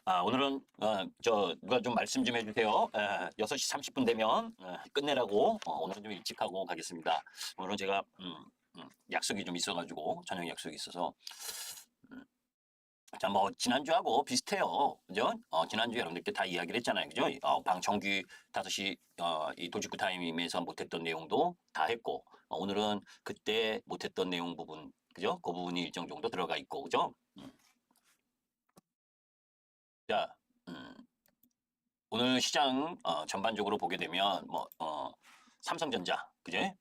오늘은 누가 좀 말씀 좀 해주세요. 6시 30분 되면 끝내라고 오늘은 좀 일찍 하고 가겠습니다. 오늘은 제가 약속이 좀 있어가지고 저녁 약속이 있어서 자, 뭐 지난주하고 비슷해요. 그죠? 지난주에 여러분들께 다 이야기를 했잖아요. 그죠? 방 정규 5시 이 돌직구 타임에서 못했던 내용도 다 했고 오늘은 그때 못했던 내용 부분 그죠? 그 부분이 일정 정도 들어가 있고 그죠? 자, 오늘 시장 전반적으로 보게 되면 삼성전자 그제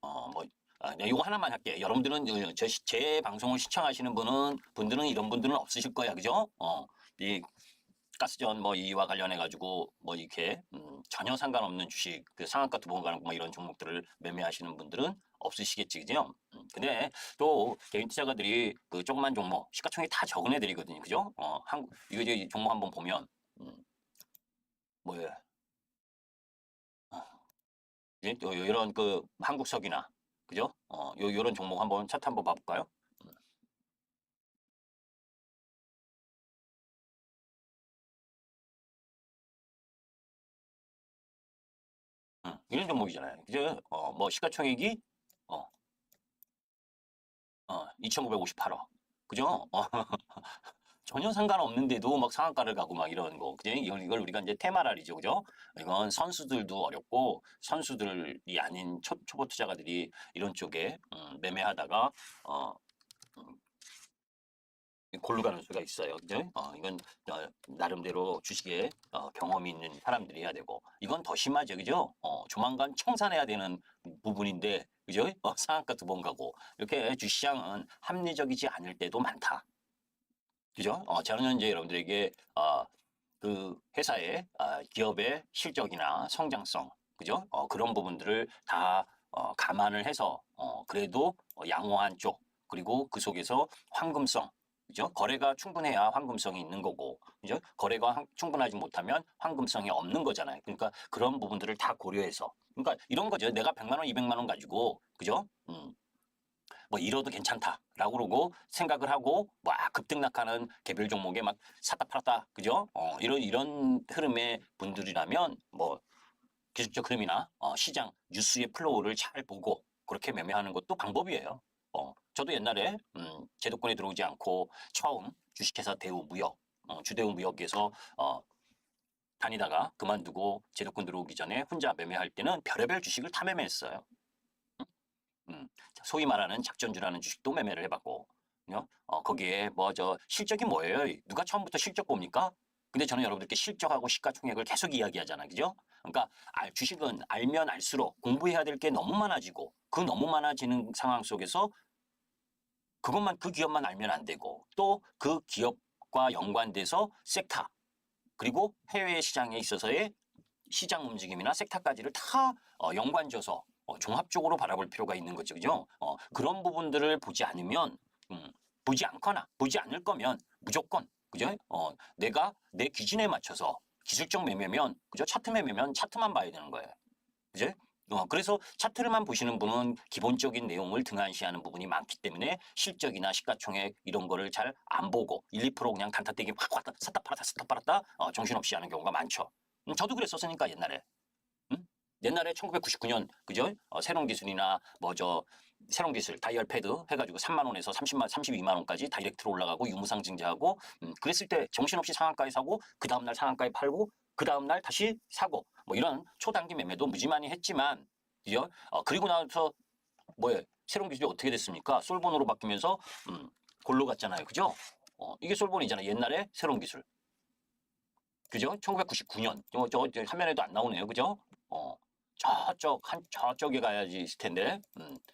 네, 이거 하나만 할게. 여러분들은 제 방송을 시청하시는 분들은 이런 분들은 없으실 거야, 그죠? 이 가스전 이와 관련해 가지고 이렇게 전혀 상관없는 주식, 그 상한가 두번 가는 이런 종목들을 매매하시는 분들은 없으시겠지, 그죠? 근데 또 개인 투자가들이 그 조그만 종목 시가총액 다 적은 애들이거든요, 그죠? 이거 이제 종목 한번 보면 뭐예요? 예? 이런 그 한국석이나 그죠? 요런 종목 한번 차트 한번 봐볼까요? 이런 종목이잖아요. 그죠? 시가총액이 어, 2,958억. 그죠? 전혀 상관없는데도 막 상한가를 가고 막 이런 거. 그죠? 이걸 우리가 이제 테마랄이죠. 그죠? 이건 선수들도 어렵고 선수들이 아닌 초보 투자가들이 이런 쪽에 매매하다가 어, 골로 가는 수가 있어요. 그죠? 이건 나름대로 주식에 경험이 있는 사람들이 해야 되고 이건 더 심하죠. 그죠? 조만간 청산해야 되는 부분인데 그죠? 상한가 두 번 가고 이렇게 주시장은 합리적이지 않을 때도 많다. 그죠? 저는 이제 여러분들에게 그 회사의 기업의 실적이나 성장성 그죠? 그런 부분들을 다 감안을 해서 그래도 양호한 쪽 그리고 그 속에서 황금성 그죠? 거래가 충분해야 황금성이 있는 거고 그죠? 거래가 충분하지 못하면 황금성이 없는 거잖아요. 그러니까 그런 부분들을 다 고려해서 그러니까 이런 거죠. 내가 100만 원, 200만 원 가지고 그죠? 잃어도 괜찮다라고 그러고 생각을 하고 급등락하는 개별 종목에 막 샀다 팔았다 그죠? 이런 흐름의 분들이라면 기술적 흐름이나 시장 뉴스의 플로우를 잘 보고 그렇게 매매하는 것도 방법이에요. 저도 옛날에 제도권에 들어오지 않고 처음 주식회사 대우무역 주대우무역에서 다니다가 그만두고 제도권 들어오기 전에 혼자 매매할 때는 별의별 주식을 다 매매했어요. 소위 말하는 작전주라는 주식도 매매를 해봤고, 거기에 실적이 뭐예요? 누가 처음부터 실적 봅니까? 근데 저는 여러분들께 실적하고 시가총액을 계속 이야기하잖아요. 그죠? 그러니까 주식은 알면 알수록 공부해야 될 게 너무 많아지고 그 너무 많아지는 상황 속에서 그 기업만 알면 안 되고 또 그 기업과 연관돼서 섹터 그리고 해외 시장에 있어서의 시장 움직임이나 섹터까지를 다 연관져서 종합적으로 바라볼 필요가 있는 거죠. 그죠? 그런 부분들을 보지 않으면 보지 않거나 보지 않을 거면 무조건 그죠? 내가 내 기준에 맞춰서 기술적 매매면 그죠? 차트 매매면 차트만 봐야 되는 거예요. 그죠? 그래서 차트를만 보시는 분은 기본적인 내용을 등한시하는 부분이 많기 때문에 실적이나 시가총액 이런 거를 잘 안 보고 1, 2% 그냥 단타떼기 확 왔다 샀다 팔았다 정신없이 하는 경우가 많죠. 저도 그랬었으니까 옛날에. 음? 옛날에 1999년 그죠? 새로운 기술이나 새로운 기술 다이얼 패드 해가지고 3만 원에서 32만 원까지 다이렉트로 올라가고 유무상 증자하고 그랬을 때 정신없이 상한가에 사고 그 다음날 상한가에 팔고 그 다음날 다시 사고 이런 초단기 매매도 무지만이 했지만 그죠? 그리고 나서 새로운 기술이 어떻게 됐습니까? 솔본으로 바뀌면서 골로 갔잖아요. 그죠? 이게 솔본이잖아요. 옛날에 새로운 기술. 그죠? 1999년. 저 화면에도 안 나오네요. 그죠? 저쪽에 가야지 있을 텐데.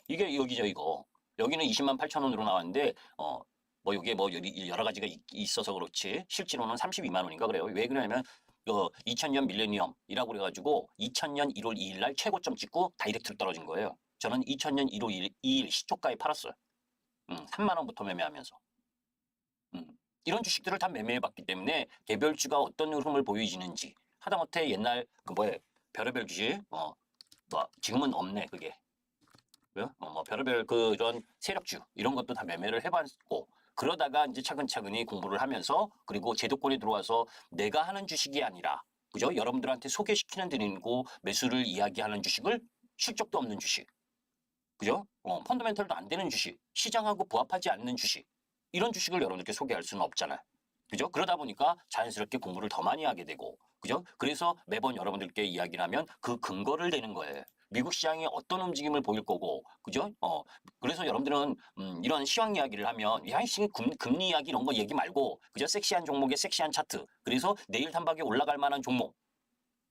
이게 여기죠, 이거. 여기는 20만 8천 원으로 나왔는데, 여기에 여러 가지가 있어서 그렇지. 실제로는 32만 원인가 그래요. 왜 그러냐면, 2000년 밀레니엄이라고 그래가지고, 2000년 1월 2일 날 최고점 찍고 다이렉트로 떨어진 거예요. 저는 2000년 1월 2일 시초가에 팔았어요. 3만 원부터 매매하면서. 이런 주식들을 다 매매해봤기 때문에 개별주가 어떤 흐름을 보여지는지 하다못해 옛날 별의별 주식 지금은 없네 그게 별의별 그런 세력주 이런 것도 다 매매를 해봤고 그러다가 이제 차근차근히 공부를 하면서 그리고 제도권에 들어와서 내가 하는 주식이 아니라 그죠? 여러분들한테 소개시키는 드리고 매수를 이야기하는 주식을 실적도 없는 주식. 그죠? 펀더멘털도 안 되는 주식, 시장하고 부합하지 않는 주식. 이런 주식을 여러분들께 소개할 수는 없잖아요. 그죠? 그러다 보니까 자연스럽게 공부를 더 많이 하게 되고, 그죠? 그래서 매번 여러분들께 이야기를 하면 그 근거를 대는 거예요. 미국 시장이 어떤 움직임을 보일 거고, 그죠? 그래서 여러분들은 이런 시황 이야기를 하면, 야, 이 금리 이야기 이런 거 얘기 말고, 그죠? 섹시한 종목의 섹시한 차트, 그래서 내일 단박에 올라갈 만한 종목,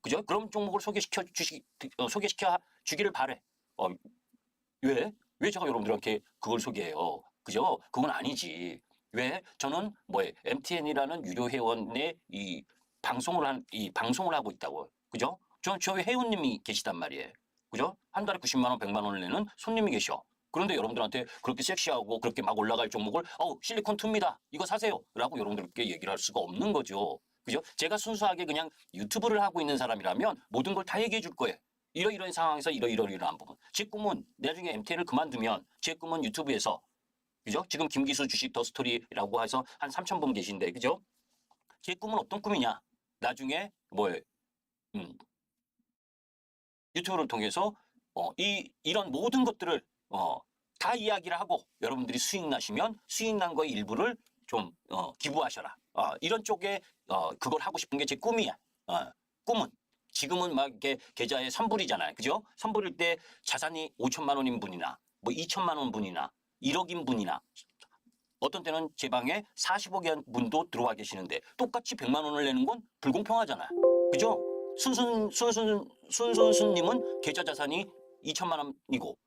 그죠? 그런 종목을 소개시켜 주기를 바래. 어, 왜? 왜 제가 여러분들한테 그걸 소개해요? 그죠? 그건 아니지. 왜? 저는 뭐에 MTN이라는 유료 회원의 이 방송을 하고 있다고. 그죠? 저희 회원님이 계시단 말이에요. 그죠? 한 달에 90만 원, 100만 원을 내는 손님이 계셔. 그런데 여러분들한테 그렇게 섹시하고 그렇게 막 올라갈 종목을 실리콘2입니다. 이거 사세요. 라고 여러분들께 얘기를 할 수가 없는 거죠. 그죠? 제가 순수하게 그냥 유튜브를 하고 있는 사람이라면 모든 걸 다 얘기해 줄 거예요. 이러이러한 상황에서 이러이러한 부분. 제 꿈은 나중에 MTN을 그만두면 제 꿈은 유튜브에서 그죠? 지금 김기수 주식 더 스토리라고 해서 한 3,000분 계신데 그죠? 제 꿈은 어떤 꿈이냐? 나중에 유튜브를 통해서 이런 모든 것들을 다 이야기를 하고 여러분들이 수익 나시면 수익 난 거의 일부를 좀 기부하셔라. 이런 쪽에 그걸 하고 싶은 게 제 꿈이야. 꿈은. 지금은 막 이렇게 계좌에 선불이잖아요. 그죠? 선불일 때 자산이 5천만 원인 분이나 뭐 2천만 원 분이나 1억인 분이나 어떤 때는 제 방에 40억인 분도 들어와 계시는데 똑같이 100만 원을 내는 건 불공평하잖아요. 그죠? 순순순님은 계좌 자산이 2천만 원이고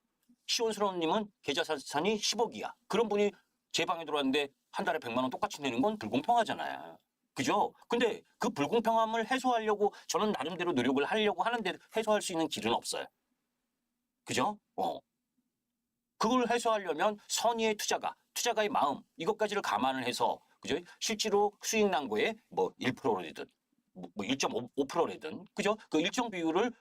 시원스러운님은 계좌 자산이 10억이야. 그런 분이 제 방에 들어왔는데 한 달에 100만 원 똑같이 내는 건 불공평하잖아요. 그죠? 근데 그 불공평함을 해소하려고 저는 나름대로 노력을 하려고 하는데 해소할 수 있는 길은 없어요. 그죠? 그걸 해소하려면 선의의 투자가의 마음, 이것까지를 감안을 해서, 그죠? 실제로 수익 난 거에 뭐 1%라든, 뭐 1.5%라든, 그죠? 그 일정 비율을,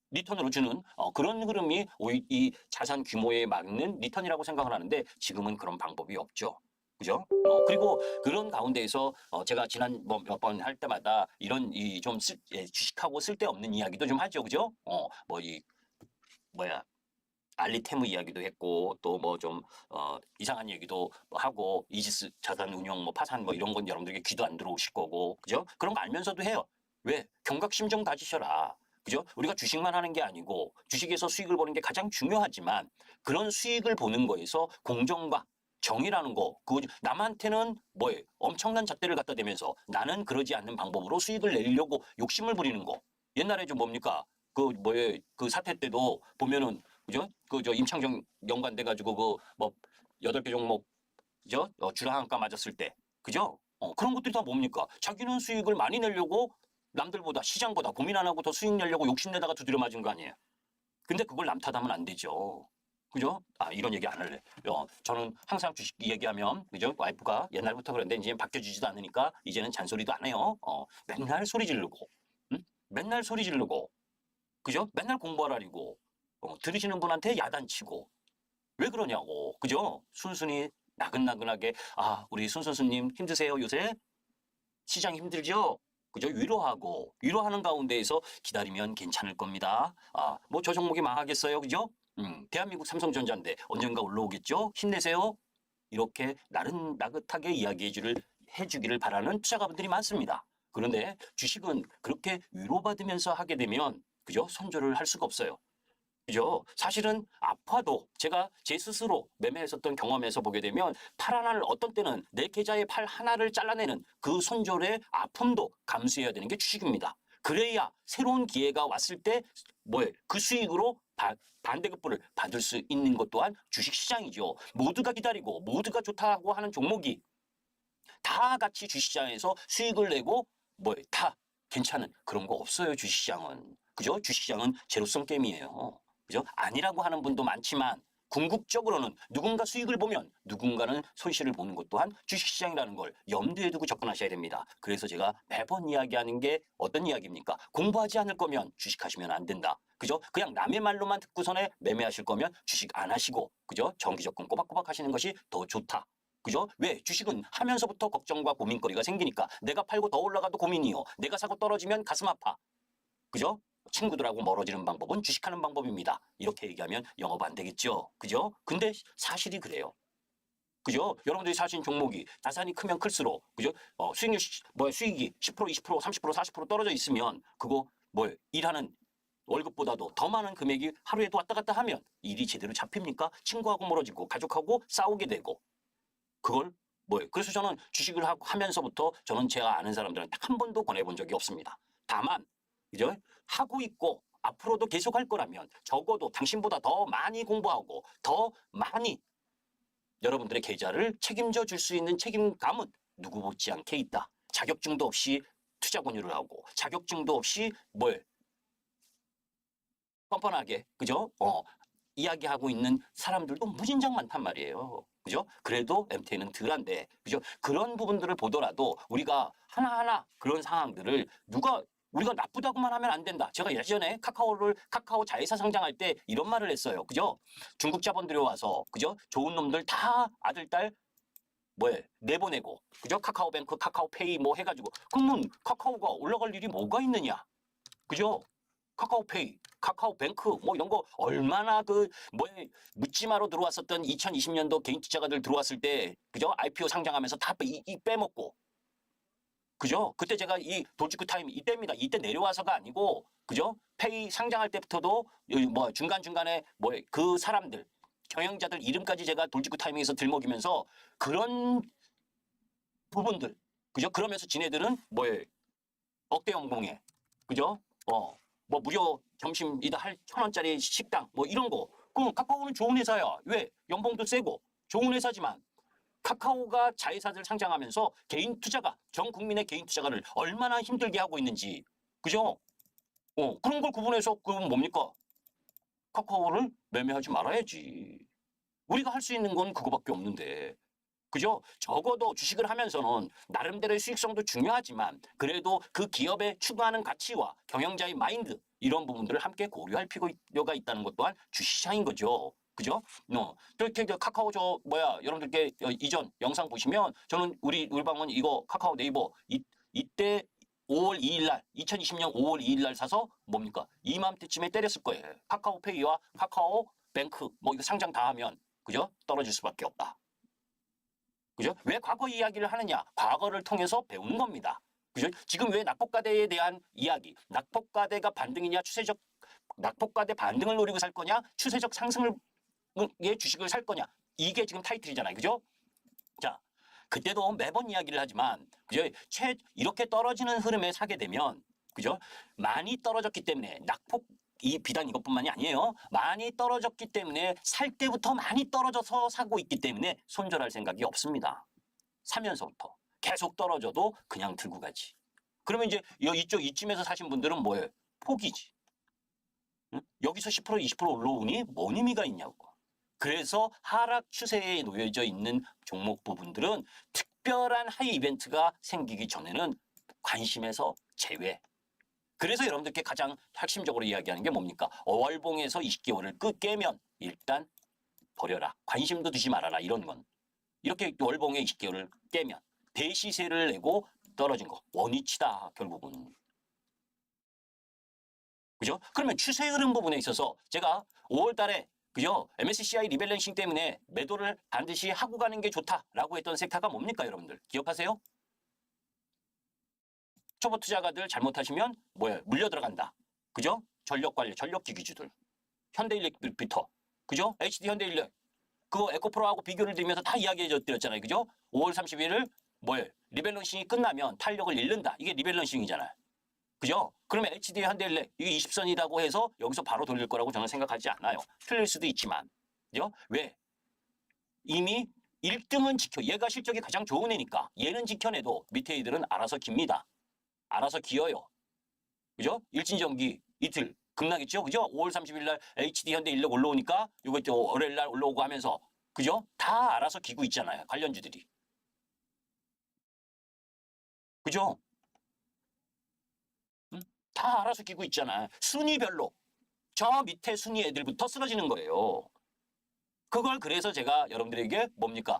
리턴으로 주는 그런 흐름이 이 자산 규모에 맞는 리턴이라고 생각을 하는데 지금은 그런 방법이 없죠. 그죠? 그리고 그런 가운데에서 제가 지난 몇 번 할 때마다 이런 좀 주식하고 쓸데없는 이야기도 좀 하죠. 그죠? 뭐야. 알리테무 이야기도 했고 또 뭐 좀 이상한 얘기도 하고 이지스 자산 운용 뭐 파산 뭐 이런 건 여러분들에게 귀도 안 들어오실 거고 그죠? 그런 거 알면서도 해요. 왜? 경각심 좀 가지셔라. 그죠? 우리가 주식만 하는 게 아니고 주식에서 수익을 보는 게 가장 중요하지만 그런 수익을 보는 거에서 공정과 정의라는 거, 그 남한테는 뭐예요? 엄청난 잣대를 갖다 대면서 나는 그러지 않는 방법으로 수익을 내려고 욕심을 부리는 거. 옛날에 좀 뭡니까? 그 사태 때도 보면은 그죠? 임창정 연관돼 가지고 뭐 8개 종목 그죠? 주라한가 맞았을 때 그죠? 그런 것들이 다 뭡니까? 자기는 수익을 많이 내려고 남들보다 시장보다 고민 안 하고 더 수익 내려고 욕심내다가 두드려 맞은 거 아니에요. 근데 그걸 남 탓하면 안 되죠. 그죠? 이런 얘기 안 할래. 저는 항상 주식 얘기하면, 그죠? 와이프가 옛날부터 그런데 이제 바뀌어주지도 않으니까 이제는 잔소리도 안 해요. 맨날 소리 지르고, 응? 맨날 소리 지르고, 그죠? 맨날 공부하라고, 들으시는 분한테 야단치고, 왜 그러냐고, 그죠? 순순히 나긋나긋하게, 우리 순순수님 힘드세요, 요새? 시장 힘들죠? 그죠? 위로하는 가운데에서 기다리면 괜찮을 겁니다. 뭐 저 종목이 망하겠어요, 그죠? 대한민국 삼성전자인데 언젠가 올라오겠죠? 힘내세요. 이렇게 나긋하게 해주기를 바라는 투자가분들이 많습니다. 그런데 주식은 그렇게 위로받으면서 하게 되면, 그죠? 손절을 할 수가 없어요. 그죠? 사실은 아파도 제가 제 스스로 매매했었던 경험에서 보게 되면 팔 하나를 어떤 때는 내 계좌의 팔 하나를 잘라내는 그 손절의 아픔도 감수해야 되는 게 주식입니다. 그래야 새로운 기회가 왔을 때 그 수익으로 반대급부를 받을 수 있는 것 또한 주식시장이죠. 모두가 기다리고 모두가 좋다고 하는 종목이 다 같이 주식시장에서 수익을 내고 다 괜찮은 그런 거 없어요. 주식시장은. 그죠? 주식시장은 제로섬 게임이에요. 그죠? 아니라고 하는 분도 많지만 궁극적으로는 누군가 수익을 보면 누군가는 손실을 보는 것 또한 주식시장이라는 걸 염두에 두고 접근하셔야 됩니다. 그래서 제가 매번 이야기하는 게 어떤 이야기입니까? 공부하지 않을 거면 주식하시면 안 된다. 그죠? 그냥 남의 말로만 듣고서는 매매하실 거면 주식 안 하시고, 그죠? 정기 적금 꼬박꼬박 하시는 것이 더 좋다. 그죠? 왜? 주식은 하면서부터 걱정과 고민거리가 생기니까 내가 팔고 더 올라가도 고민이요. 내가 사고 떨어지면 가슴 아파. 그죠? 친구들하고 멀어지는 방법은 주식하는 방법입니다. 이렇게 얘기하면 영업 안 되겠죠. 그죠? 근데 사실이 그래요. 그죠? 여러분들이 사신 종목이 자산이 크면 클수록 그죠? 수익률 수익이 10%, 20%, 30%, 40% 떨어져 있으면 그거 일하는 월급보다도 더 많은 금액이 하루에도 왔다 갔다 하면 일이 제대로 잡힙니까? 친구하고 멀어지고 가족하고 싸우게 되고 그걸 그래서 저는 주식을 하면서부터 저는 제가 아는 사람들한테 한 번도 권해본 적이 없습니다. 다만 그죠? 하고 있고 앞으로도 계속 할 거라면 적어도 당신보다 더 많이 공부하고 더 많이 여러분들의 계좌를 책임져 줄 수 있는 책임감은 누구 못지않게 있다. 자격증도 없이 투자 권유를 하고 자격증도 없이 뻔뻔하게 그죠? 이야기하고 있는 사람들도 무진장 많단 말이에요. 그죠? 그래도 MT는 덜한데 그죠? 그런 부분들을 보더라도 우리가 하나하나 그런 상황들을 우리가 나쁘다고만 하면 안 된다. 제가 예전에 카카오 자회사 상장할 때 이런 말을 했어요. 그죠? 중국 자본들이 와서 그죠? 좋은 놈들 다 아들 딸 내보내고 그죠? 카카오뱅크, 카카오페이 해가지고 그러면 카카오가 올라갈 일이 뭐가 있느냐? 그죠? 카카오페이, 카카오뱅크 이런 거 얼마나 묻지마로 들어왔었던 2020년도 개인 투자가들 들어왔을 때 그죠? IPO 상장하면서 다 빼먹고 그죠? 그때 제가 이 돌직구 타임 이때입니다. 이때 내려와서가 아니고 그죠? 페이 상장할 때부터도 중간중간에 그 사람들 경영자들 이름까지 제가 돌직구 타이밍에서 들먹이면서 그런 부분들 그죠? 그러면서 지네들은 억대 연봉에 그죠? 무료 점심이다 할 1,000원짜리 식당 이런 거. 그럼 카카오는 좋은 회사야. 왜? 연봉도 세고 좋은 회사지만 카카오가 자회사들 상장하면서 개인 투자가 전 국민의 개인 투자가를 얼마나 힘들게 하고 있는지 그죠? 그런 걸 구분해서 그럼 뭡니까? 카카오를 매매하지 말아야지. 우리가 할 수 있는 건 그거밖에 없는데 그죠? 적어도 주식을 하면서는 나름대로의 수익성도 중요하지만 그래도 그 기업에 추구하는 가치와 경영자의 마인드 이런 부분들을 함께 고려할 필요가 있다는 것 또한 주시장인 거죠. 그죠? 이렇게 카카오 여러분들께 이전 영상 보시면 저는 우리 울방원 이거 카카오 네이버 이때 5월 2일 날 2020년 5월 2일 날 사서 뭡니까? 이맘때쯤에 때렸을 거예요. 카카오페이와 카카오뱅크 이거 상장 다 하면 그죠? 떨어질 수밖에 없다. 그죠? 왜 과거 이야기를 하느냐? 과거를 통해서 배우는 겁니다. 그죠? 지금 왜 낙폭과대에 대한 이야기, 낙폭과대가 반등이냐, 낙폭과대 반등을 노리고 살 거냐, 추세적 상승을 주식을 살 거냐, 이게 지금 타이틀이잖아요. 그죠? 자, 그때도 매번 이야기를 하지만, 그죠? 이렇게 떨어지는 흐름에 사게 되면, 그죠? 많이 떨어졌기 때문에 이 비단 이것뿐만이 아니에요. 많이 떨어졌기 때문에 살 때부터 많이 떨어져서 사고 있기 때문에 손절할 생각이 없습니다. 사면서부터 계속 떨어져도 그냥 들고 가지. 그러면 이제 이쯤에서 사신 분들은 뭐예요? 포기지. 응? 여기서 10% 20% 올라오니 뭔 의미가 있냐고. 그래서 하락 추세에 놓여져 있는 종목 부분들은 특별한 하이 이벤트가 생기기 전에는 관심에서 제외. 그래서 여러분들께 가장 핵심적으로 이야기하는 게 뭡니까? 월봉에서 20개월을 깨면 일단 버려라. 관심도 두지 말아라. 이런 건. 이렇게 월봉에 20개월을 깨면 대시세를 내고 떨어진 거. 원위치다. 결국은. 그죠? 그러면 추세 흐름 부분에 있어서 제가 5월 달에 그죠? MSCI 리밸런싱 때문에 매도를 반드시 하고 가는 게 좋다라고 했던 섹터가 뭡니까, 여러분들? 기억하세요? 초보 투자가들 잘못하시면 물려 들어간다. 그죠? 전력 관리, 전력기 기주들. 현대일렉부터. 그죠? HD 현대일렉. 그거 에코프로하고 비교를 드리면서 다 이야기해 드렸잖아요. 그죠? 5월 31일 리밸런싱이 끝나면 탄력을 잃는다. 이게 리밸런싱이잖아요. 그죠? 그러면 HD 현대일렉 이게 20선이라고 해서 여기서 바로 돌릴 거라고 저는 생각하지 않아요. 틀릴 수도 있지만. 그죠? 왜? 이미 1등은 얘가 실적이 가장 좋은 애니까 얘는 지켜내도 밑에 애들은 알아서 깁니다. 알아서 기어요. 그죠? 일진전기 이틀 급락했죠. 그죠? 5월 30일 날 HD 현대인력 올라오니까 이거 또 월요일 날 올라오고 하면서 그죠? 다 알아서 기고 있잖아요. 관련주들이. 그죠? 응? 다 알아서 기고 있잖아요. 순위별로. 저 밑에 순위 애들부터 쓰러지는 거예요. 그걸 그래서 제가 여러분들에게 뭡니까?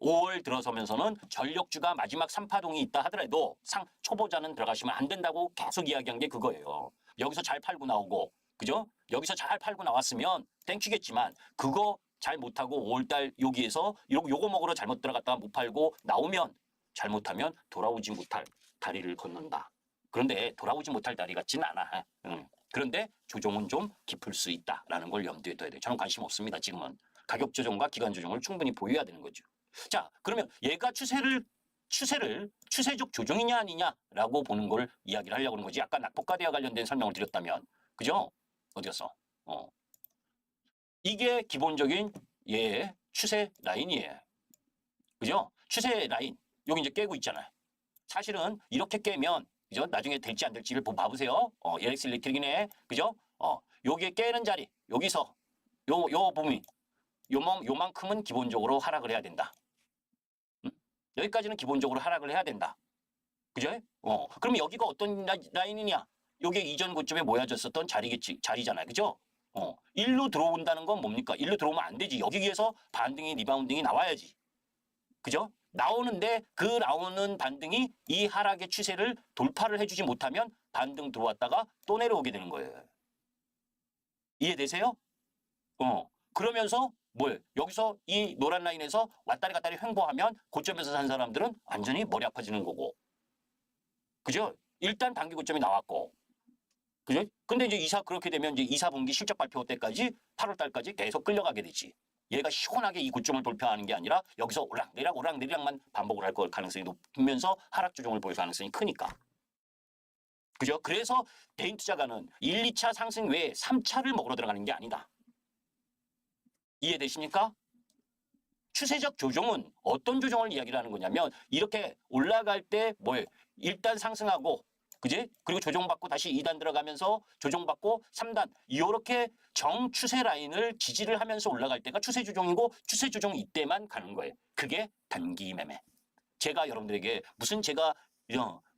5월 들어서면서는 전력주가 마지막 3파동이 있다 하더라도 초보자는 들어가시면 안 된다고 계속 이야기한 게 그거예요. 여기서 잘 팔고 나오고, 그죠? 여기서 잘 팔고 나왔으면 땡큐겠지만 그거 잘 못하고 5월달 여기에서 요거 먹으러 잘못 들어갔다가 못 팔고 나오면 잘못하면 돌아오지 못할 다리를 건넌다. 그런데 돌아오지 못할 다리 같지는 않아. 그런데 조정은 좀 깊을 수 있다라는 걸 염두에 둬야 돼요. 저는 관심 없습니다. 지금은. 가격 조정과 기간 조정을 충분히 보여야 되는 거죠. 자, 그러면 얘가 추세적 조정이냐 아니냐라고 보는 걸 이야기를 하려고 하는 거지. 아까 낙폭과대와 관련된 설명을 드렸다면, 그죠? 어디 갔어? 이게 기본적인 얘의 추세 라인이에요. 그죠? 추세 라인. 여기 이제 깨고 있잖아요. 사실은 이렇게 깨면, 그죠? 나중에 될지 안 될지를 봐보세요. LX 일렉트릭이네. 그죠? 여기에 깨는 자리, 여기서 요 부분, 요만큼은 기본적으로 하락을 해야 된다. 여기까지는 기본적으로 하락을 해야 된다. 그죠? 그러면 여기가 어떤 라인이냐? 여기 이전 고점에 모여졌었던 자리잖아요. 그죠? 일로 들어온다는 건 뭡니까? 일로 들어오면 안 되지. 여기에서 반등이, 리바운딩이 나와야지. 그죠? 나오는데 그 나오는 반등이 이 하락의 추세를 돌파를 해주지 못하면 반등 들어왔다가 또 내려오게 되는 거예요. 이해되세요? 그러면서 뭐예요? 여기서 이 노란 라인에서 왔다리 갔다리 횡보하면 고점에서 산 사람들은 완전히 머리 아파지는 거고. 그죠? 일단 단기 고점이 나왔고. 그죠? 근데 이제 그렇게 되면 이제 2, 4분기 실적 발표 때까지 8월 달까지 계속 끌려가게 되지. 얘가 시원하게 이 고점을 돌파하는 게 아니라 여기서 오락내리락만 반복을 할 가능성이 높으면서 하락 조정을 보일 가능성이 크니까. 그죠? 그래서 개인 투자가는 1, 2차 상승 외에 3차를 먹으러 들어가는 게 아니다. 이해되십니까? 추세적 조정은 어떤 조정을 이야기를 하는 거냐면 이렇게 올라갈 때 뭐예요? 일단 상승하고 그지? 그리고 조정받고 다시 2단 들어가면서 조정받고 3단 이렇게 정추세 라인을 지지를 하면서 올라갈 때가 추세 조정이고 추세 조정 이때만 가는 거예요. 그게 단기 매매. 제가 여러분들에게 제가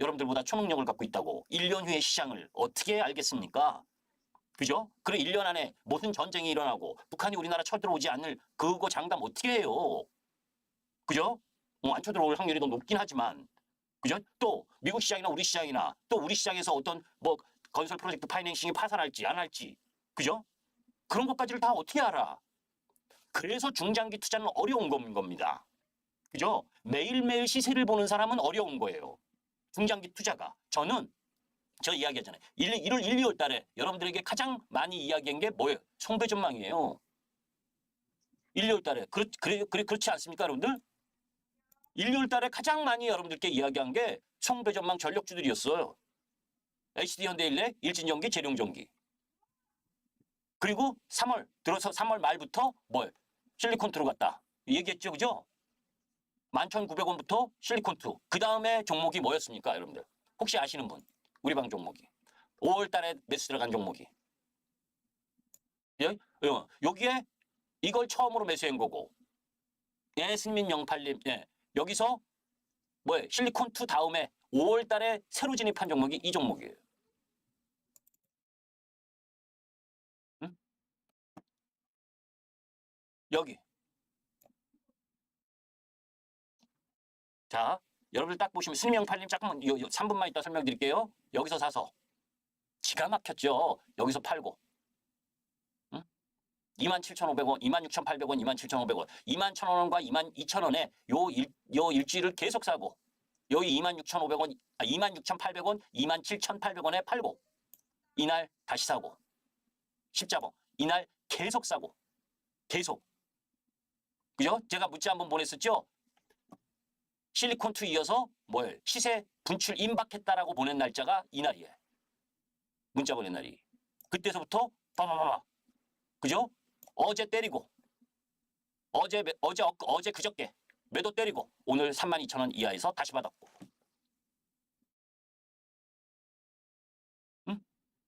여러분들보다 초능력을 갖고 있다고 1년 후의 시장을 어떻게 알겠습니까? 그죠? 그래 1년 안에 무슨 전쟁이 일어나고 북한이 우리나라 쳐들어오지 않을 그거 장담 어떻게 해요? 그죠? 안 쳐들어올 확률이 더 높긴 하지만 그죠? 또 미국 시장이나 우리 시장이나 또 우리 시장에서 어떤 건설 프로젝트 파이낸싱이 파산할지 안 할지 그죠? 그런 것까지를 다 어떻게 알아? 그래서 중장기 투자는 어려운 겁니다. 그죠? 매일매일 시세를 보는 사람은 어려운 거예요. 중장기 투자가. 저 이야기하잖아요. 1월 1, 2월 달에 여러분들에게 가장 많이 이야기한 게 뭐예요? 송배 전망이에요. 1, 2월 달에. 그렇지 않습니까, 여러분들? 1, 2월 달에 가장 많이 여러분들께 이야기한 게 송배 전망 전력주들이었어요. HD 현대일렉, 일진전기, 재룡전기. 그리고 3월 말부터 실리콘투로 갔다. 얘기했죠, 그죠? 11,900원부터 실리콘투. 그 다음에 종목이 뭐였습니까, 여러분들? 혹시 아시는 분? 우리 방 종목이. 5월 달에 매수 들어간 종목이. 여기에 이걸 처음으로 매수한 거고. 예, 승민영팔님. 예. 여기서 실리콘2 다음에 5월 달에 새로 진입한 종목이 이 종목이에요. 응? 여기. 자, 여러분들 딱 보시면 승민영팔님 잠깐만 3분만 있다 설명드릴게요. 여기서 사서. 기가 막혔죠. 여기서 팔고. 27,500원, 26,800원, 27,500원, 21,000원과 22,000원에 요 일주일을 계속 사고 여기 26,500원, 26,800원, 27,800원에 팔고 이날 다시 사고 십자봉 이날 계속 사고 계속 그죠? 제가 문자 한번 보냈었죠? 실리콘2 이어서 시세 분출 임박했다라고 보낸 날짜가 이날이에요. 문자 보낸 날이. 그때서부터 빠바바바 그죠? 어제 때리고 어제 그저께 매도 때리고 오늘 32,000원 이하에서 다시 받았고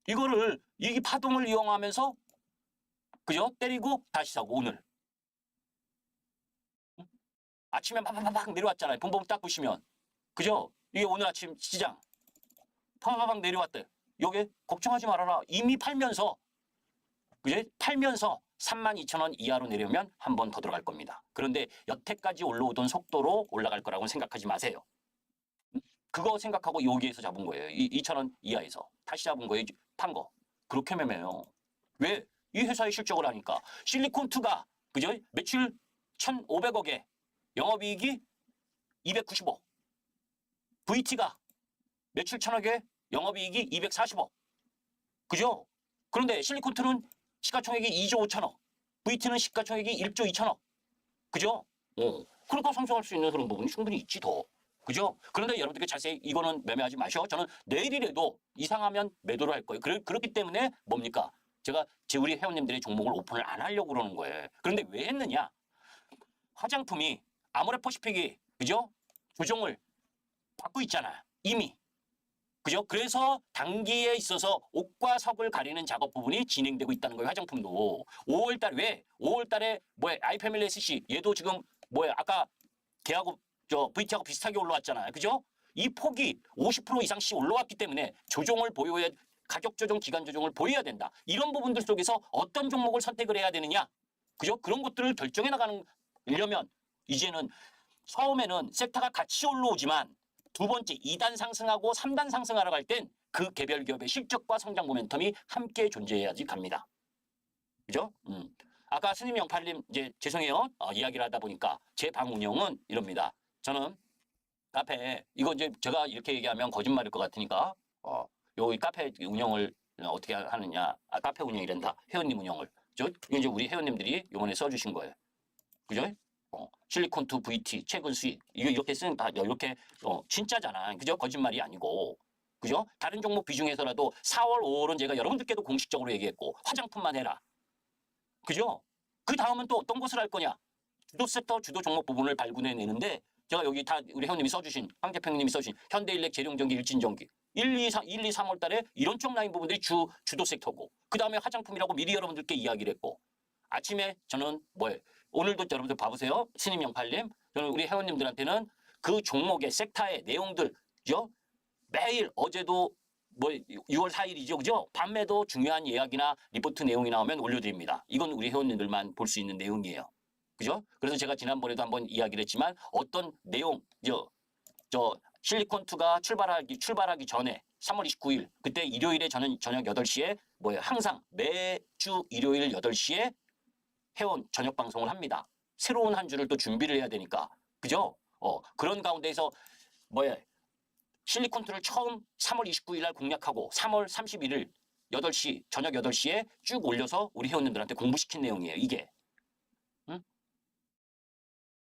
이거를 이 파동을 이용하면서 그죠? 때리고 다시 사고 오늘 아침에 막 내려왔잖아요. 본봉 딱 보시면 그죠? 이게 오늘 아침 시장 팍팍 내려왔대. 여기 걱정하지 말아라. 이미 팔면서 그지? 팔면서 32,000원 이하로 내려면 한 번 더 들어갈 겁니다. 그런데 여태까지 올라오던 속도로 올라갈 거라고는 생각하지 마세요. 그거 생각하고 여기에서 잡은 거예요. 2,000원 이하에서. 다시 잡은 거예요. 판 거. 그렇게 매매요. 왜? 이 회사의 실적을 하니까. 실리콘2가 그죠? 매출 1,500억에 영업이익이 290억. VT가 매출 1,000억에 영업이익이 240억. 그죠? 그런데 실리콘2는 시가총액이 2조 5천억. VT는 시가총액이 1조 2천억. 그죠? 그러니까 상승할 수 있는 그런 부분이 충분히 있지 더. 그죠? 그런데 여러분들께 자세히 이거는 매매하지 마셔. 저는 내일이라도 이상하면 매도를 할 거예요. 그렇기 때문에 뭡니까? 제가 우리 회원님들의 종목을 오픈을 안 하려고 그러는 거예요. 그런데 왜 했느냐? 화장품이 아모레퍼시픽이 그죠? 조정을 받고 있잖아요. 이미. 그죠? 그래서 단기에 있어서 옥과 석을 가리는 작업 부분이 진행되고 있다는 거예요. 화장품도. 5월달 왜? 5월달에 아이패밀리 SC 얘도 지금 아까 걔하고 VT하고 비슷하게 올라왔잖아요. 그죠? 이 폭이 50% 이상씩 올라왔기 때문에 조정을 보여야 가격 조정, 기간 조정을 보여야 된다. 이런 부분들 속에서 어떤 종목을 선택을 해야 되느냐? 그죠? 그런 것들을 결정해 나가려면 이제는 처음에는 섹터가 같이 올라오지만 두 번째 2단 상승하고 3단 상승하러 갈 땐 그 개별 기업의 실적과 성장 모멘텀이 함께 존재해야지 갑니다. 그죠? 아까 스님 08님 이제 죄송해요. 이야기를 하다 보니까 제 방 운영은 이럽니다. 저는 카페 이거 이제 제가 이렇게 얘기하면 거짓말일 것 같으니까 요 카페 운영을 어떻게 하느냐? 카페 운영이란다. 회원님 운영을. 이제 우리 회원님들이 요번에 써주신 거예요. 그죠? 실리콘2 VT 최근 수익 이거 이렇게 쓰는 다 이렇게 진짜잖아. 그죠? 거짓말이 아니고. 그죠? 다른 종목 비중에서라도 4월, 5월은 제가 여러분들께도 공식적으로 얘기했고 화장품만 해라. 그죠? 그 다음은 또 어떤 것을 할 거냐? 주도 섹터, 주도 종목 부분을 발굴해내는데 제가 여기 다 우리 회원님이 써주신 황대평님이 써주신 현대일렉, 재룡전기, 일진전기 1, 2, 3월 달에 이런 쪽 라인 부분들이 주도 섹터고 그 다음에 화장품이라고 미리 여러분들께 이야기를 했고 아침에 저는 오늘도 여러분들 봐보세요. 스님 08님 저는 우리 회원님들한테는 그 종목의 섹터의 내용들 그죠? 매일 어제도 6월 4일이죠. 그죠? 밤에도 중요한 예약이나 리포트 내용이 나오면 올려드립니다. 이건 우리 회원님들만 볼 수 있는 내용이에요. 그죠? 그래서 제가 지난번에도 한번 이야기를 했지만 어떤 내용, 실리콘2가 출발하기 전에 3월 29일 그때 일요일에 저는 저녁 8시에 항상 매주 일요일 8시에 회원 저녁 방송을 합니다. 새로운 한 주를 또 준비를 해야 되니까. 그죠? 그런 가운데에서 실리콘2를 처음 3월 29일 날 공략하고 3월 31일 8시 저녁 8시에 쭉 올려서 우리 회원님들한테 공부시킨 내용이에요. 이게.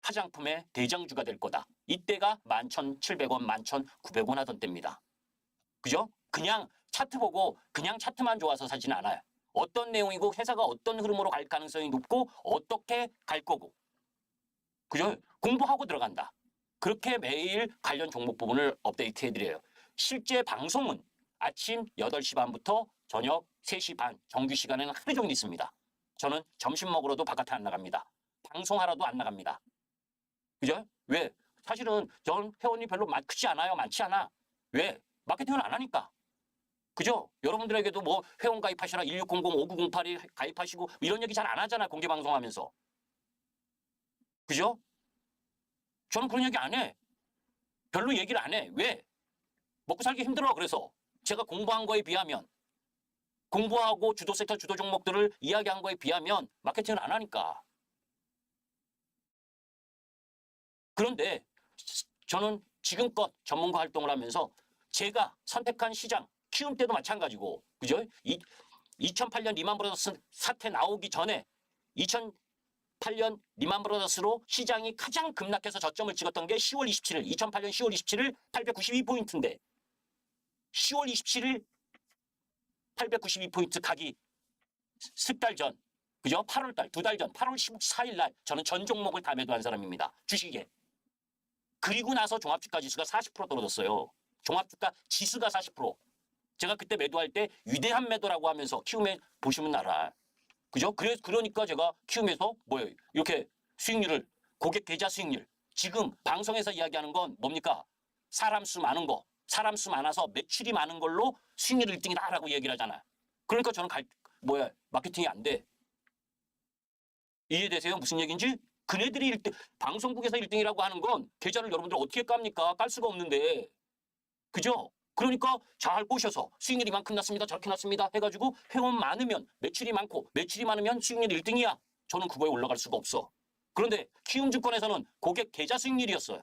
화장품의 대장주가 될 거다. 이때가 11,700원, 11,900원 하던 때입니다. 그죠? 그냥 차트 보고 그냥 차트만 좋아서 사지는 않아요. 어떤 내용이고 회사가 어떤 흐름으로 갈 가능성이 높고 어떻게 갈 거고. 그죠? 공부하고 들어간다. 그렇게 매일 관련 종목 부분을 업데이트 해드려요. 실제 방송은 아침 8시 반부터 저녁 3시 반 정규 시간에는 하루 종일 있습니다. 저는 점심 먹으러도 바깥에 안 나갑니다. 방송하러도 안 나갑니다. 그죠? 왜? 사실은 전 회원이 별로 크지 않아요. 많지 않아. 왜? 마케팅을 안 하니까. 그죠? 여러분들에게도 회원 가입하시라 1600-5908이 가입하시고 이런 얘기 잘 안 하잖아. 공개 방송하면서. 그죠? 저는 그런 얘기 안 해. 별로 얘기를 안 해. 왜? 먹고 살기 힘들어. 그래서 제가 공부한 거에 비하면 공부하고 주도 섹터 주도 종목들을 이야기한 거에 비하면 마케팅을 안 하니까. 그런데 저는 지금껏 전문가 활동을 하면서 제가 선택한 시장 키움 때도 마찬가지고 그죠? 2008년 리만 브라더스 사태 나오기 전에 2008년 리만 브라더스로 시장이 가장 급락해서 저점을 찍었던 게 10월 27일 2008년 10월 27일 892포인트인데 10월 27일 892포인트 가기 석 달 전 그죠? 8월달 2달 전 8월 14일 날 저는 전 종목을 다 매도한 사람입니다. 주식에. 그리고 나서 종합주가 지수가 40% 떨어졌어요. 종합주가 지수가 40%. 제가 그때 매도할 때 위대한 매도라고 하면서 키움에 보시면 알아. 그죠? 그러니까 제가 키움에서 이렇게 수익률을 고객 계좌 수익률 지금 방송에서 이야기하는 건 뭡니까? 사람 수 많은 거. 사람 수 많아서 매출이 많은 걸로 수익률 1등이다라고 얘기를 하잖아. 그러니까 저는 마케팅이 안 돼. 이해되세요? 무슨 얘기인지? 그네들이 1등, 방송국에서 1등이라고 하는 건 계좌를 여러분들 어떻게 깝니까? 깔 수가 없는데. 그죠? 그러니까 잘 꼬셔서 수익률이 이만큼 났습니다. 저렇게 났습니다. 해가지고 회원 많으면 매출이 많고 매출이 많으면 수익률 1등이야. 저는 그거에 올라갈 수가 없어. 그런데 키움증권에서는 고객 계좌 수익률이었어요.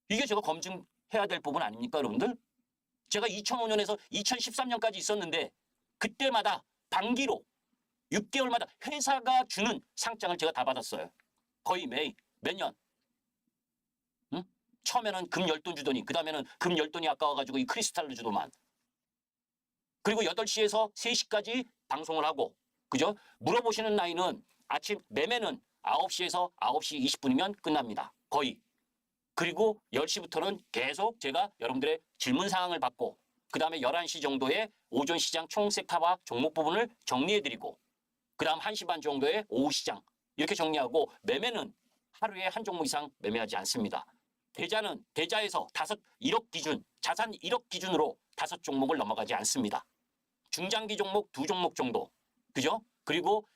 이게 제가 검증해야 될 부분 아닙니까, 여러분들? 제가 2005년에서 2013년까지 있었는데 그때마다 반기로 6개월마다 회사가 주는 상장을 제가 다 받았어요. 거의 매년. 응? 처음에는 금 10돈 주더니 그 다음에는 금 10돈이 아까워가지고 이 크리스탈로 주더만. 그리고 8시에서 3시까지 방송을 하고 그죠? 물어보시는 나이는 아침 매매는 9시에서 9시 20분이면 끝납니다. 거의. 그리고 10시부터는 계속 제가 여러분들의 질문 사항을 받고 그 다음에 11시 정도에 오전 시장 총 섹터와 종목 부분을 정리해드리고 그 다음 1시 반 정도에 오후 시장 이렇게 정리하고 매매는 하루에 한 종목 이상 매매하지 않습니다. 계좌에서 1억 기준, 자산 1억 기준으로 5종목을 넘어가지 않습니다. 중장기 종목 2종목 정도. 그죠? 그리고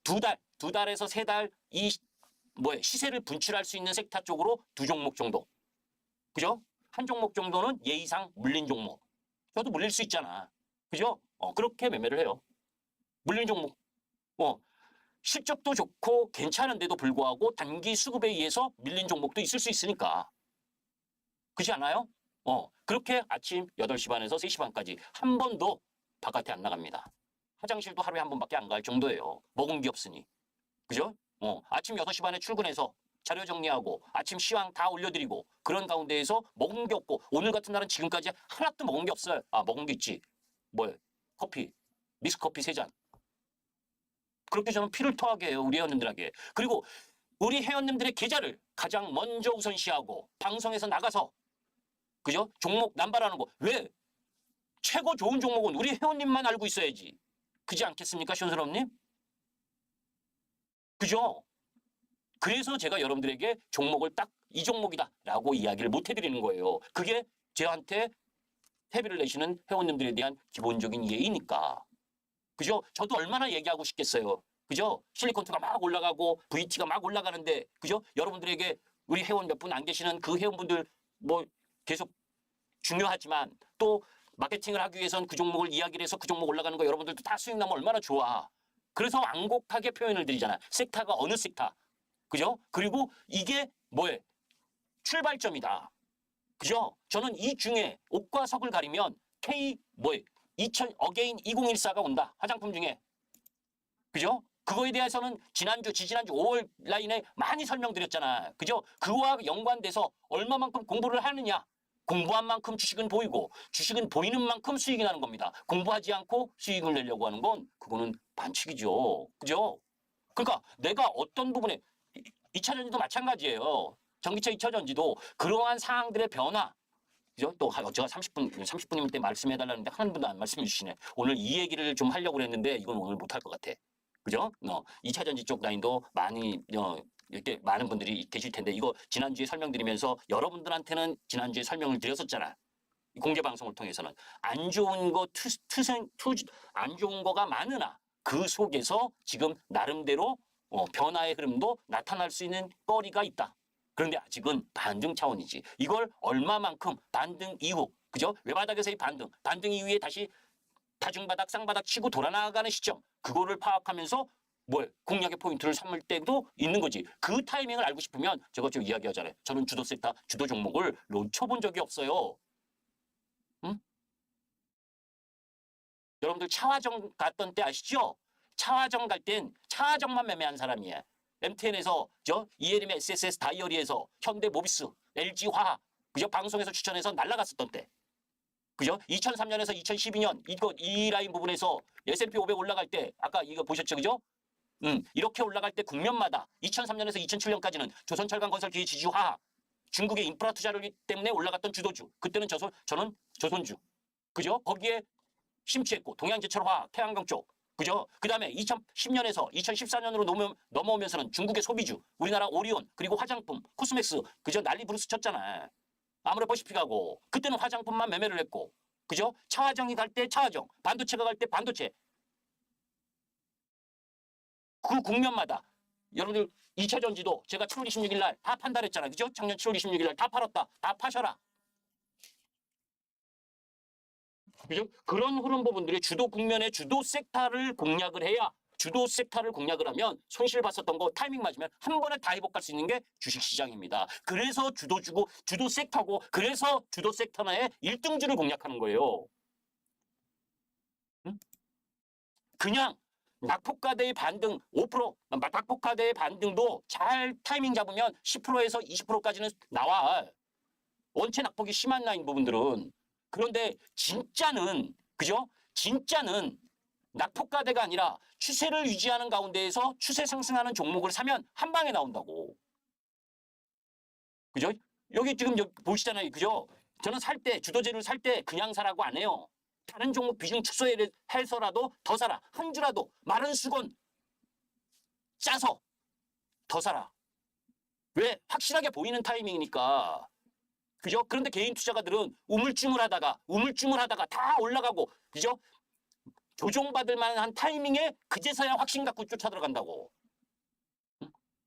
두 달에서 3달 시세를 분출할 수 있는 섹터 쪽으로 2종목 정도. 그죠? 한 종목 정도는 예의상 물린 종목. 저도 물릴 수 있잖아. 그죠? 그렇게 매매를 해요. 물린 종목. 실적도 좋고 괜찮은데도 불구하고 단기 수급에 의해서 밀린 종목도 있을 수 있으니까. 그렇지 않아요? 그렇게 아침 8시 반에서 3시 반까지 한 번도 바깥에 안 나갑니다. 화장실도 하루에 한 번밖에 안 갈 정도예요. 먹은 게 없으니. 그죠? 아침 6시 반에 출근해서 자료 정리하고 아침 시황 다 올려드리고 그런 가운데에서 먹은 게 없고 오늘 같은 날은 지금까지 하나도 먹은 게 없어요. 먹은 게 있지. 커피. 믹스커피 3잔. 그렇게 저는 피를 토하게 해요. 우리 회원님들에게. 그리고 우리 회원님들의 계좌를 가장 먼저 우선시하고 방송에서 나가서 그죠? 종목 남발하는 거. 왜? 최고 좋은 종목은 우리 회원님만 알고 있어야지. 그지 않겠습니까? 시원스럽님? 그죠? 그래서 제가 여러분들에게 종목을 딱 이 종목이다 라고 이야기를 못 해드리는 거예요. 그게 저한테 회비를 내시는 회원님들에 대한 기본적인 예의니까. 그죠? 저도 얼마나 얘기하고 싶겠어요. 그죠? 실리콘투가 막 올라가고 VT가 막 올라가는데 그죠? 여러분들에게 우리 회원 몇 분 안 계시는 그 회원분들 계속 중요하지만 또 마케팅을 하기 위해선 그 종목을 이야기를 해서 그 종목 올라가는 거 여러분들도 다 수익 나면 얼마나 좋아. 그래서 완곡하게 표현을 드리잖아. 섹터가 어느 섹터. 그죠? 그리고 이게 출발점이다. 그죠? 저는 이 중에 옥과 석을 가리면 어게인 2014가 온다. 화장품 중에. 그죠? 그거에 대해서는 지지난주 5월 라인에 많이 설명드렸잖아. 그죠? 그와 연관돼서 얼마만큼 공부를 하느냐. 공부한 만큼 주식은 보이고 주식은 보이는 만큼 수익이 나는 겁니다. 공부하지 않고 수익을 내려고 하는 건 그거는 반칙이죠. 그죠? 그러니까 내가 어떤 부분에 2차전지도 마찬가지예요. 전기차 2차전지도 그러한 상황들의 변화 그죠? 또 제가 30분이면 때 말씀해달라는데 한 분도 안 말씀해 주시네. 오늘 이 얘기를 좀 하려고 그랬는데 이건 오늘 못할 것 같아. 그죠? 2차전지 쪽 라인도 많이 이렇게 많은 분들이 계실 텐데 이거 지난주에 설명드리면서 여러분들한테는 지난주에 설명을 드렸었잖아. 공개 방송을 통해서는 안 좋은 거 안 좋은 거가 많으나 그 속에서 지금 나름대로 변화의 흐름도 나타날 수 있는 거리가 있다. 그런데 아직은 반등 차원이지. 이걸 얼마만큼 반등 이후, 그죠? 외바닥에서의 반등 이후에 다시 다중바닥, 쌍바닥 치고 돌아나가는 시점, 그거를 파악하면서 공략의 포인트를 삼을 때도 있는 거지. 그 타이밍을 알고 싶으면 제가 좀 이야기하잖아요. 저는 주도 섹터, 주도 종목을 놓쳐본 적이 없어요. 응? 여러분들 차화정 갔던 때 아시죠? 차화정 갈 땐 차화정만 매매한 사람이에요. MTN에서 ELM SSS 다이어리에서 현대모비스, LG화학 그죠? 방송에서 추천해서 날라갔었던 때. 그죠? 2003년에서 2012년 이 라인 부분에서 S&P 500 올라갈 때 아까 이거 보셨죠? 그죠? 이렇게 올라갈 때 국면마다 2003년에서 2007년까지는 조선철강건설 기계지주화학 중국의 인프라 투자를 때문에 올라갔던 주도주. 그때는 저는 조선주. 그죠? 거기에 심취했고 동양제철화학, 태양광 쪽. 그죠? 그 다음에 2010년에서 2014년으로 넘어오면서는 중국의 소비주, 우리나라 오리온, 그리고 화장품, 코스맥스, 그죠? 난리 부르스 쳤잖아. 아모레퍼시픽 하고. 그때는 화장품만 매매를 했고. 그죠? 차화정이 갈 때 차화정, 반도체가 갈 때 반도체. 그 국면마다 여러분들 2차 전지도 제가 7월 26일 날 다 판단했잖아요. 그죠? 작년 7월 26일 날 다 팔았다. 다 파셔라. 그죠? 그런 흐름 부분들이 주도 국면의 주도 섹터를 공략을 해야 주도 섹터를 공략을 하면 손실 봤었던 거 타이밍 맞으면 한 번에 다 회복할 수 있는 게 주식시장입니다. 그래서 주도주고 주도 섹터고 그래서 주도 섹터의 1등주를 공략하는 거예요. 응? 그냥 낙폭과대의 반등 5%, 낙폭과대의 반등도 잘 타이밍 잡으면 10%에서 20%까지는 나와. 원체 낙폭이 심한 라인 부분들은. 그런데 진짜는 그죠? 진짜는 낙폭과대가 아니라 추세를 유지하는 가운데에서 추세 상승하는 종목을 사면 한 방에 나온다고. 그죠? 여기 지금 보시잖아요. 그죠? 저는 살 때 주도재를 살 때 그냥 사라고 안 해요. 다른 종목 비중 축소를 해서라도 더 사라. 한 주라도 마른 수건 짜서 더 사라. 왜? 확실하게 보이는 타이밍이니까. 그죠? 그런데 개인 투자가들은 우물쭈물하다가 다 올라가고, 그죠? 조종받을 만한 타이밍에 그제서야 확신 갖고 쫓아 들어간다고.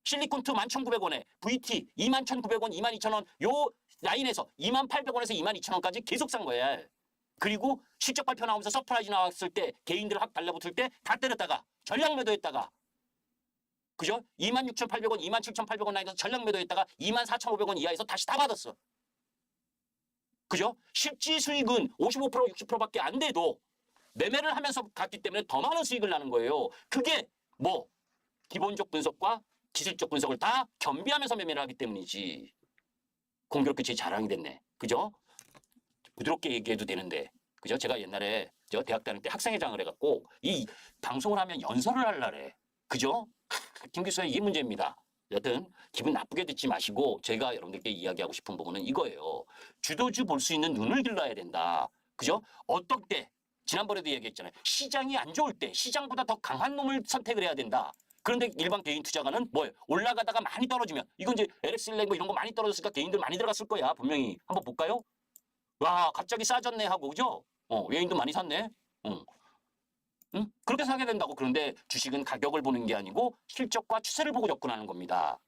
실리콘트 11,900원에 VT 21,900원, 22,000원 요 라인에서 28,000원에서 22,000원까지 계속 산 거야. 그리고 실적 발표 나오면서 서프라이즈 나왔을 때 개인들 확 달라붙을 때 다 때렸다가 전량 매도했다가 그죠? 26,800원, 27,800원 라인에서 전량 매도했다가 24,500원 이하에서 다시 다 받았어. 그죠? 실질 수익은 55%, 60%밖에 안 돼도 매매를 하면서 갔기 때문에 더 많은 수익을 나는 거예요. 그게 뭐 기본적 분석과 기술적 분석을 다 겸비하면서 매매를 하기 때문이지. 공교롭게 제 자랑이 됐네. 그죠? 부드럽게 얘기해도 되는데. 그죠? 제가 옛날에 저 대학 다닐 때 학생회장을 해갖고 이 방송을 하면 연설을 하려래. 그죠? 김 교수님 이게 문제입니다. 여튼 기분 나쁘게 듣지 마시고 제가 여러분들께 이야기하고 싶은 부분은 이거예요. 주도주 볼 수 있는 눈을 길러야 된다. 그죠? 어떨 때 지난번에도 얘기했잖아요. 시장이 안 좋을 때 시장보다 더 강한 놈을 선택을 해야 된다. 그런데 일반 개인 투자가는 뭐예요? 올라가다가 많이 떨어지면 이건 이제 LX일렉 뭐 이런 거 많이 떨어졌으니까 개인들 많이 들어갔을 거야. 분명히 한번 볼까요? 와 갑자기 싸졌네 하고 그죠? 외인도 많이 샀네. 응? 그렇게 사게 된다고. 그런데 주식은 가격을 보는 게 아니고 실적과 추세를 보고 접근하는 겁니다.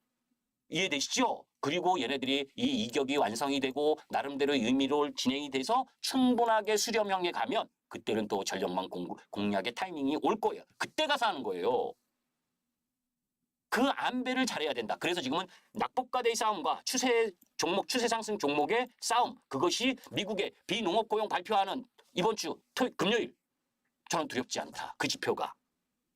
이해되시죠? 그리고 얘네들이 이 이격이 완성이 되고 나름대로 의미로 진행이 돼서 충분하게 수렴형에 가면 그때는 또 전력망 공략의 타이밍이 올 거예요. 그때 가서 하는 거예요. 그 안배를 잘해야 된다. 그래서 지금은 낙폭과대의 싸움과 추세 종목, 추세 상승 종목의 싸움. 그것이 미국의 비농업 고용 발표하는 이번 주 금요일. 저는 두렵지 않다. 그 지표가.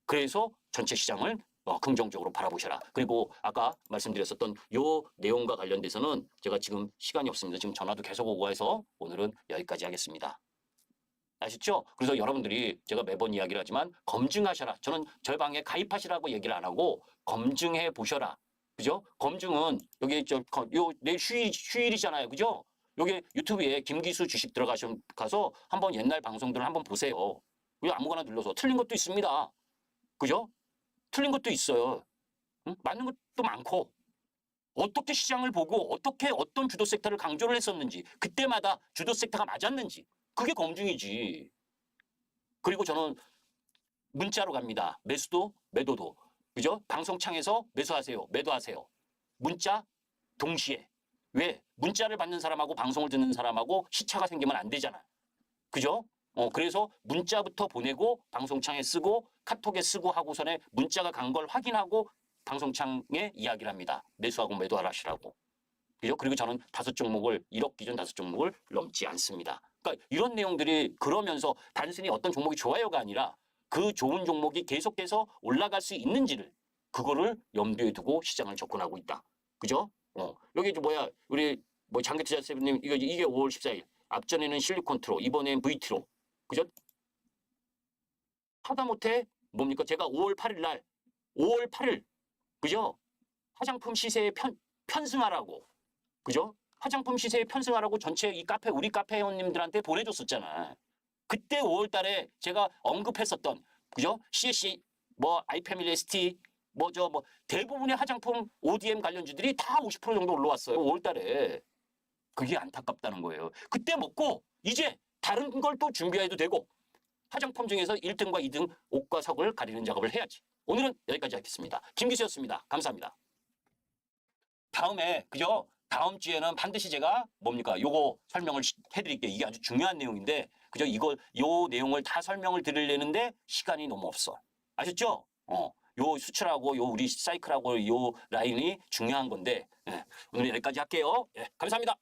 그래서 전체 시장을 긍정적으로 바라보셔라. 그리고 아까 말씀드렸었던 요 내용과 관련돼서는 제가 지금 시간이 없습니다. 지금 전화도 계속 오고 해서 오늘은 여기까지 하겠습니다. 아시죠? 그래서 여러분들이 제가 매번 이야기를 하지만 검증하셔라. 저는 저희 방에 가입하시라고 얘기를 안 하고 검증해 보셔라. 그죠? 검증은 여기 내일 휴일이잖아요. 그죠? 여기 유튜브에 김기수 주식 가서 한번 옛날 방송들을 한번 보세요. 그냥 아무거나 눌러서 틀린 것도 있습니다. 그죠? 틀린 것도 있어요. 응? 맞는 것도 많고 어떻게 시장을 보고 어떻게 어떤 주도 섹터를 강조를 했었는지 그때마다 주도 섹터가 맞았는지 그게 검증이지. 그리고 저는 문자로 갑니다. 매수도 매도도. 그죠? 방송창에서 매수하세요. 매도하세요. 문자 동시에. 왜? 문자를 받는 사람하고 방송을 듣는 사람하고 시차가 생기면 안 되잖아. 그죠? 그래서 문자부터 보내고 방송창에 쓰고 카톡에 쓰고 하고선에 문자가 간 걸 확인하고 방송창에 이야기를 합니다. 매수하고 매도하라시라고. 그죠? 그리고 저는 5종목을 1억 기준 5종목을 넘지 않습니다. 그러니까 이런 내용들이 그러면서 단순히 어떤 종목이 좋아요가 아니라 그 좋은 종목이 계속해서 올라갈 수 있는지를 그거를 염두에 두고 시장을 접근하고 있다. 그죠? 여기 우리 장기투자세님 이게 5월 14일. 앞전에는 실리콘트로 이번엔 VT로. 그죠? 하다못해 뭡니까? 제가 5월 8일 날 5월 8일 그죠? 화장품 시세에 편승하라고. 그죠? 화장품 시세에 편승하라고 전체 이 우리 카페 회원님들한테 보내줬었잖아. 그때 5월 달에 제가 언급했었던, 그죠? CSC, 아이패밀리 ST, 대부분의 화장품 ODM 관련주들이 다 50% 정도 올라왔어요. 5월 달에. 그게 안타깝다는 거예요. 그때 먹고, 이제 다른 걸 또 준비해도 되고, 화장품 중에서 1등과 2등 옷과 석을 가리는 작업을 해야지. 오늘은 여기까지 하겠습니다. 김기수였습니다. 감사합니다. 다음에 그죠? 다음 주에는 반드시 제가 뭡니까? 요거 설명을 해드릴게요. 이게 아주 중요한 내용인데 그죠? 요 내용을 다 설명을 드리려는데 시간이 너무 없어. 아셨죠? 요 수출하고 요 우리 사이클하고 요 라인이 중요한 건데 오늘 여기까지 할게요. 예, 감사합니다.